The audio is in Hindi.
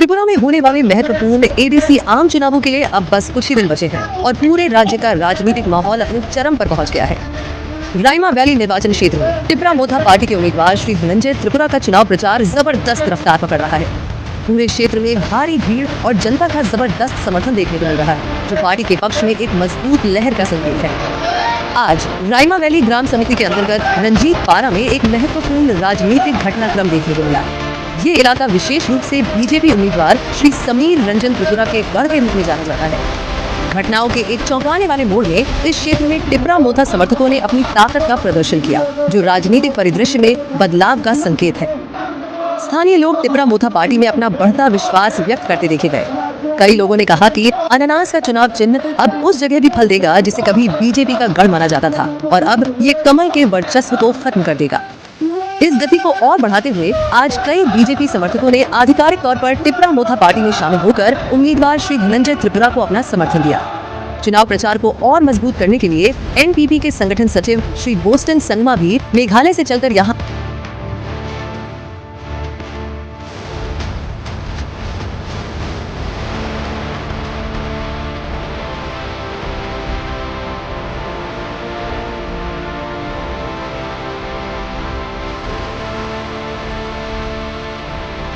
त्रिपुरा में होने वाले महत्वपूर्ण एडीसी आम चुनावों के लिए अब बस कुछ ही दिन बचे हैं और पूरे राज्य का राजनीतिक माहौल अपने चरम पर पहुंच गया है। राइमा वैली निर्वाचन क्षेत्र में टिपरा मोथा पार्टी के उम्मीदवार श्री धनंजय त्रिपुरा का चुनाव प्रचार जबरदस्त रफ्तार पकड़ रहा है। पूरे क्षेत्र में भारी भीड़ और जनता का जबरदस्त समर्थन देखने को मिल रहा है, जो पार्टी के पक्ष में एक मजबूत लहर का संकेत है। आज राइमा वैली ग्राम समिति के अंतर्गत रंजीत पारा में एक महत्वपूर्ण राजनीतिक घटनाक्रम देखने को मिला। ये इलाका विशेष रूप से बीजेपी उम्मीदवार श्री समीर रंजन त्रिपुरा के गढ़ के रूप में जाना जाता है। घटनाओं के एक चौंकाने वाले मोड़ में इस क्षेत्र में टिपरा मोथा समर्थकों ने अपनी ताकत का प्रदर्शन किया, जो राजनीतिक परिदृश्य में बदलाव का संकेत है। स्थानीय लोग टिपरा मोथा पार्टी में अपना बढ़ता विश्वास व्यक्त करते देखे गए। कई लोगों ने कहा कि अनानास का चुनाव चिन्ह अब उस जगह भी फल देगा जिसे कभी बीजेपी का गढ़ माना जाता था, और अब ये कमल के वर्चस्व को खत्म कर देगा। इस गति को और बढ़ाते हुए आज कई बीजेपी समर्थकों ने आधिकारिक तौर पर टिपरा मोथा पार्टी में शामिल होकर उम्मीदवार श्री धनंजय त्रिपुरा को अपना समर्थन दिया। चुनाव प्रचार को और मजबूत करने के लिए एनपीपी के संगठन सचिव श्री बोस्टन संगमा भी मेघालय से चलकर यहाँ